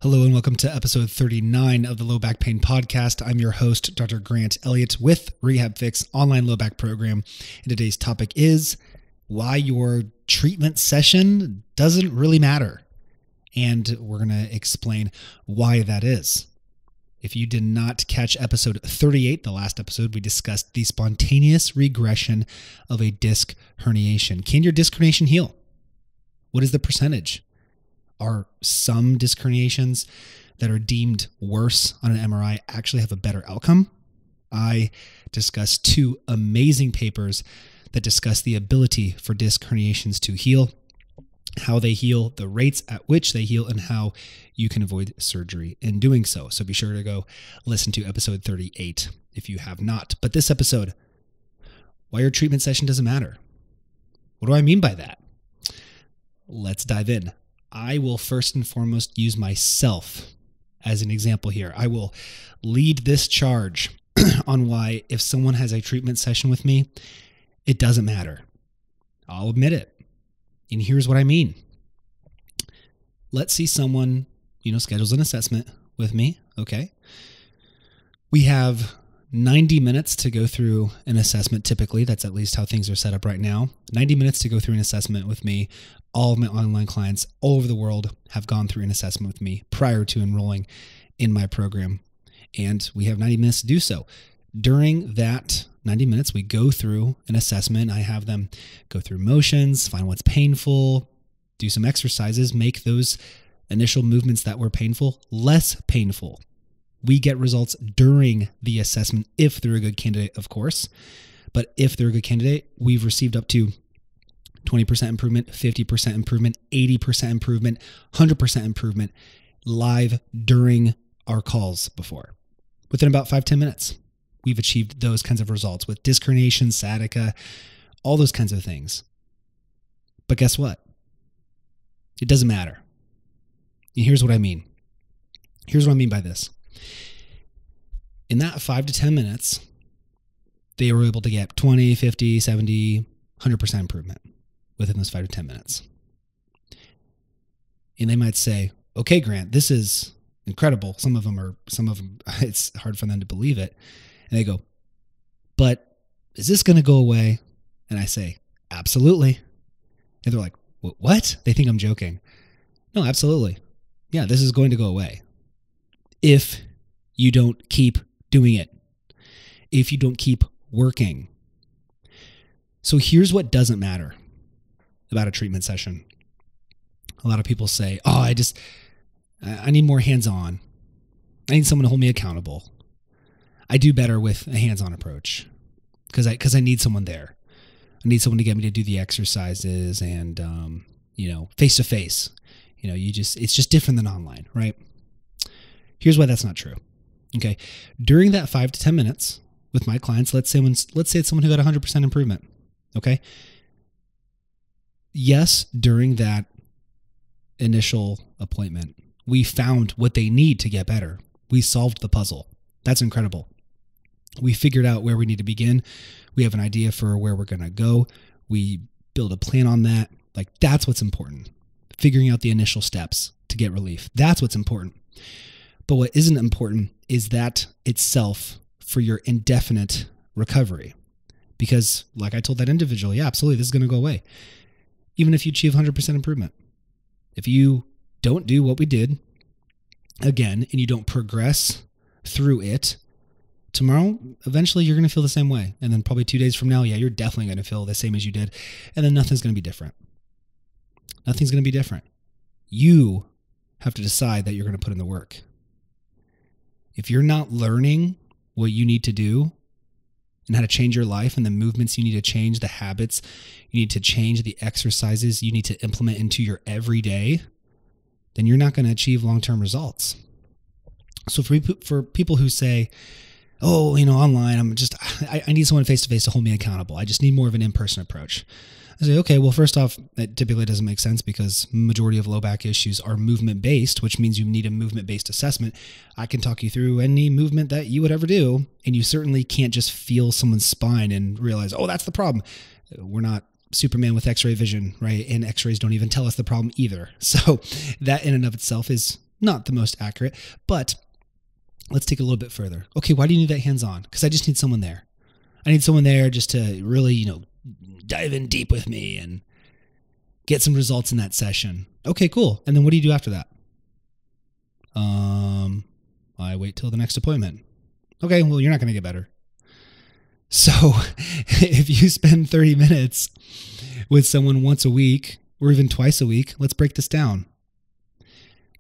Hello and welcome to episode 39 of the Low Back Pain Podcast. I'm your host, Dr. Grant Elliott with RehabFix online low back program. And today's topic is why your treatment session doesn't really matter. And we're going to explain why that is. If you did not catch episode 38, the last episode, we discussed the spontaneous regression of a disc herniation. Can your disc herniation heal? What is the percentage? Are some disc herniations that are deemed worse on an MRI actually have a better outcome? I discussed two amazing papers that discuss the ability for disc herniations to heal, how they heal, the rates at which they heal, and how you can avoid surgery in doing so. So be sure to go listen to episode 38 if you have not. But this episode, why your treatment session doesn't matter. What do I mean by that? Let's dive in. I will first and foremost use myself as an example here. I will lead this charge on why if someone has a treatment session with me, it doesn't matter. I'll admit it. And here's what I mean. Let's see someone, schedules an assessment with me. Okay. We have 90 minutes to go through an assessment. Typically, that's at least how things are set up right now. 90 minutes to go through an assessment with me. All of my online clients all over the world have gone through an assessment with me prior to enrolling in my program. And we have 90 minutes to do so. During that 90 minutes, we go through an assessment. I have them go through motions, find what's painful, do some exercises, make those initial movements that were painful less painful. We get results during the assessment if they're a good candidate, of course. But if they're a good candidate, we've received up to 20% improvement, 50% improvement, 80% improvement, 100% improvement live during our calls before. Within about 5-10 minutes, we've achieved those kinds of results with disc herniation, sciatica, all those kinds of things. But guess what? It doesn't matter. And here's what I mean. Here's what I mean by this. In that 5 to 10 minutes, they were able to get 20, 50, 70, 100% improvement within those 5 to 10 minutes. And they might say, okay, Grant, this is incredible. Some of them, it's hard for them to believe it. And they go, but is this going to go away? And I say, absolutely. And they're like, what? They think I'm joking. No, absolutely. Yeah, this is going to go away. If you don't keep doing it, if you don't keep working. So here's what doesn't matter about a treatment session. A lot of people say, I need more hands-on. I need someone to hold me accountable. I do better with a hands-on approach because I need someone there. I need someone to get me to do the exercises and, face-to-face. It's just different than online, right? Here's why that's not true. Okay. During that 5 to 10 minutes with my clients, let's say it's someone who got 100% improvement. Okay. Yes, during that initial appointment, we found what they need to get better. We solved the puzzle. That's incredible. We figured out where we need to begin. We have an idea for where we're going to go. We build a plan on that. That's what's important. Figuring out the initial steps to get relief. That's what's important. But what isn't important is that itself for your indefinite recovery. Because like I told that individual, yeah, absolutely, this is going to go away. Even if you achieve 100% improvement. If you don't do what we did again, and you don't progress through it, tomorrow, eventually you're going to feel the same way. And then probably 2 days from now, yeah, you're definitely going to feel the same as you did. And then nothing's going to be different. Nothing's going to be different. You have to decide that you're going to put in the work. If you're not learning what you need to do and how to change your life and the movements you need to change, the habits you need to change, the exercises you need to implement into your everyday, then you're not going to achieve long-term results. So for people who say, online, I need someone face-to-face to hold me accountable. I just need more of an in-person approach. I say, okay, well, first off, that typically doesn't make sense because majority of low back issues are movement-based, which means you need a movement-based assessment. I can talk you through any movement that you would ever do, and you certainly can't just feel someone's spine and realize, that's the problem. We're not Superman with x-ray vision, right? And x-rays don't even tell us the problem either. So that in and of itself is not the most accurate, but let's take it a little bit further. Okay, why do you need that hands-on? Because I just need someone there. I need someone there just to really, dive in deep with me and get some results in that session. Okay, cool. And then what do you do after that? I wait till the next appointment. Okay, well, you're not going to get better. So if you spend 30 minutes with someone once a week or even twice a week, let's break this down.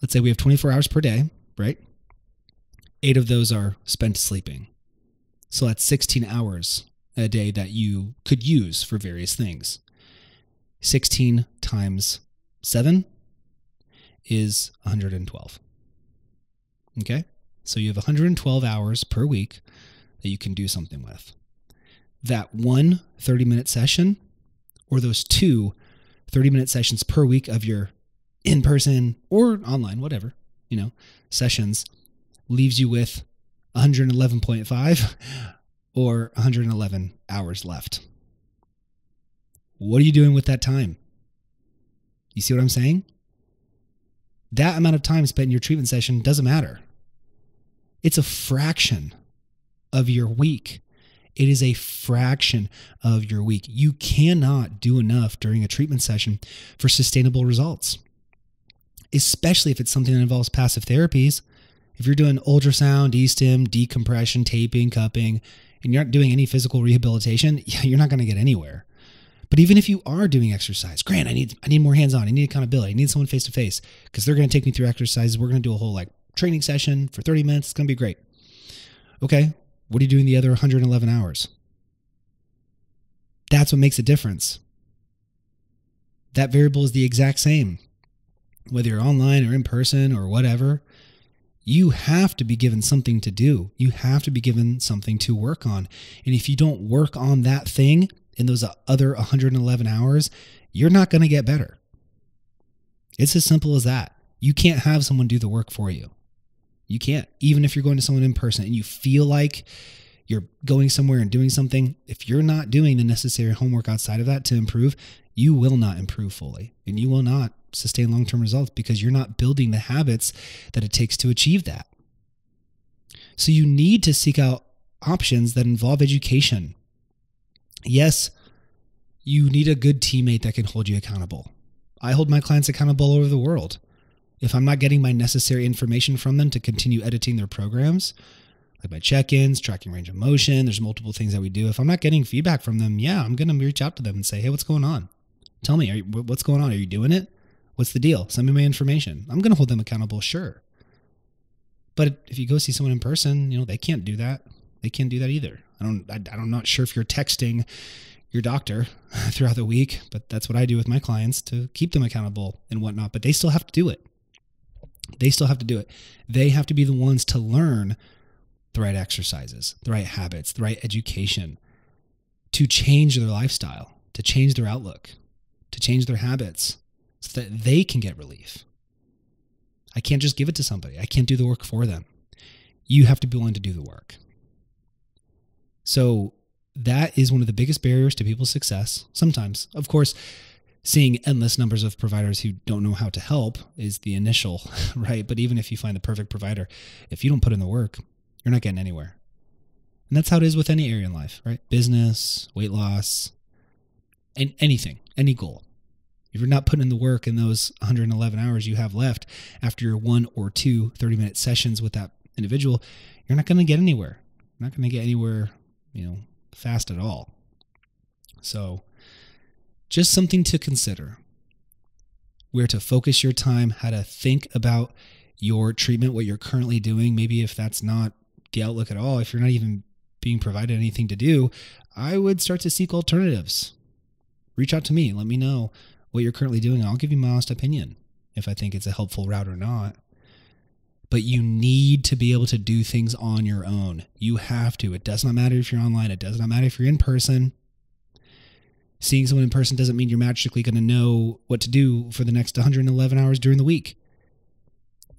Let's say we have 24 hours per day, right? 8 of those are spent sleeping. So that's 16 hours a day that you could use for various things. 16 times 7 is 112. Okay? So you have 112 hours per week that you can do something with. That one 30-minute session, or those 2 30-minute sessions per week of your in-person or online, whatever, sessions, leaves you with 111.5 or 111 hours left. What are you doing with that time? You see what I'm saying? That amount of time spent in your treatment session doesn't matter. It's a fraction of your week. It is a fraction of your week. You cannot do enough during a treatment session for sustainable results, especially if it's something that involves passive therapies. If you're doing ultrasound, E-stim, decompression, taping, cupping, and you're not doing any physical rehabilitation, you're not going to get anywhere. But even if you are doing exercise, Grant, I need more hands-on. I need accountability. I need someone face-to-face because they're going to take me through exercises. We're going to do a whole training session for 30 minutes. It's going to be great. Okay, what are you doing the other 111 hours? That's what makes a difference. That variable is the exact same. Whether you're online or in person or whatever, you have to be given something to do. You have to be given something to work on. And if you don't work on that thing in those other 111 hours, you're not going to get better. It's as simple as that. You can't have someone do the work for you. You can't. Even if you're going to someone in person and you feel like you're going somewhere and doing something, if you're not doing the necessary homework outside of that to improve, you will not improve fully and you will not sustain long-term results because you're not building the habits that it takes to achieve that. So you need to seek out options that involve education. Yes, you need a good teammate that can hold you accountable. I hold my clients accountable all over the world. If I'm not getting my necessary information from them to continue editing their programs, like my check-ins, tracking range of motion, there's multiple things that we do. If I'm not getting feedback from them, I'm going to reach out to them and say, hey, what's going on? Tell me, what's going on? Are you doing it? What's the deal? Send me my information. I'm going to hold them accountable, sure. But if you go see someone in person, they can't do that. They can't do that either. I'm not sure if you're texting your doctor throughout the week, but that's what I do with my clients to keep them accountable and whatnot. But they still have to do it. They still have to do it. They have to be the ones to learn the right exercises, the right habits, the right education to change their lifestyle, to change their outlook, to change their habits so that they can get relief. I can't just give it to somebody. I can't do the work for them. You have to be willing to do the work. So that is one of the biggest barriers to people's success. Sometimes, of course, seeing endless numbers of providers who don't know how to help is the initial, right? But even if you find the perfect provider, if you don't put in the work, you're not getting anywhere. And that's how it is with any area in life, right? Business, weight loss, and anything, any goal. If you're not putting in the work in those 111 hours you have left after your 1 or 2 30-minute sessions with that individual, you're not going to get anywhere. You're not going to get anywhere, fast at all. So just something to consider. Where to focus your time, how to think about your treatment, what you're currently doing. Maybe if that's not the outlook at all, if you're not even being provided anything to do, I would start to seek alternatives. Reach out to me. Let me know what you're currently doing. I'll give you my honest opinion if I think it's a helpful route or not. But you need to be able to do things on your own. You have to. It does not matter if you're online. It does not matter if you're in person. Seeing someone in person doesn't mean you're magically going to know what to do for the next 111 hours during the week.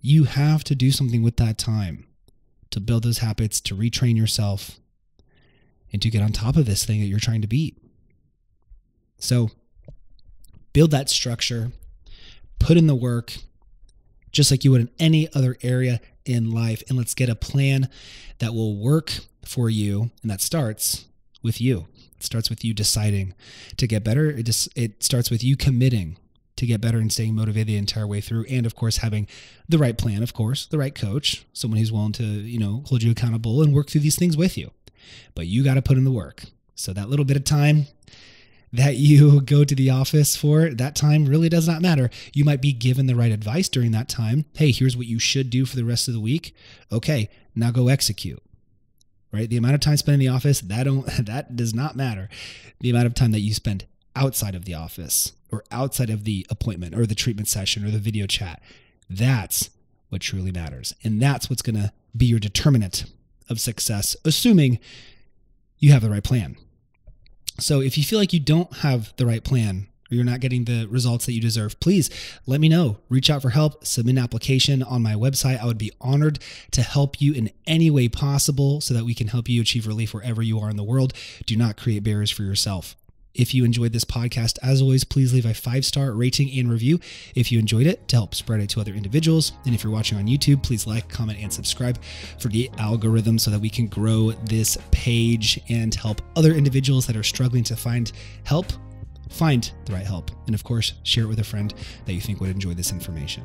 You have to do something with that time to build those habits, to retrain yourself, and to get on top of this thing that you're trying to beat. So build that structure, put in the work, just like you would in any other area in life. And let's get a plan that will work for you. And that starts with you. It starts with you deciding to get better. It starts with you committing to get better and staying motivated the entire way through. And of course, having the right plan, of course, the right coach, someone who's willing to, hold you accountable and work through these things with you. But you got to put in the work. So that little bit of time that you go to the office for, that time really does not matter. You might be given the right advice during that time. Hey, here's what you should do for the rest of the week. Okay, now go execute. Right? The amount of time spent in the office, that does not matter. The amount of time that you spend outside of the office or outside of the appointment or the treatment session or the video chat, that's what truly matters. And that's what's going to be your determinant of success, assuming you have the right plan. So if you feel like you don't have the right plan or you're not getting the results that you deserve, please let me know. Reach out for help, submit an application on my website. I would be honored to help you in any way possible so that we can help you achieve relief wherever you are in the world. Do not create barriers for yourself. If you enjoyed this podcast, as always, please leave a 5-star rating and review if you enjoyed it to help spread it to other individuals. And if you're watching on YouTube, please like, comment, and subscribe for the algorithm so that we can grow this page and help other individuals that are struggling to find help, find the right help. And of course, share it with a friend that you think would enjoy this information.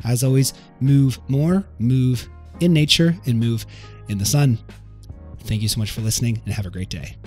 As always, move more, move in nature, and move in the sun. Thank you so much for listening and have a great day.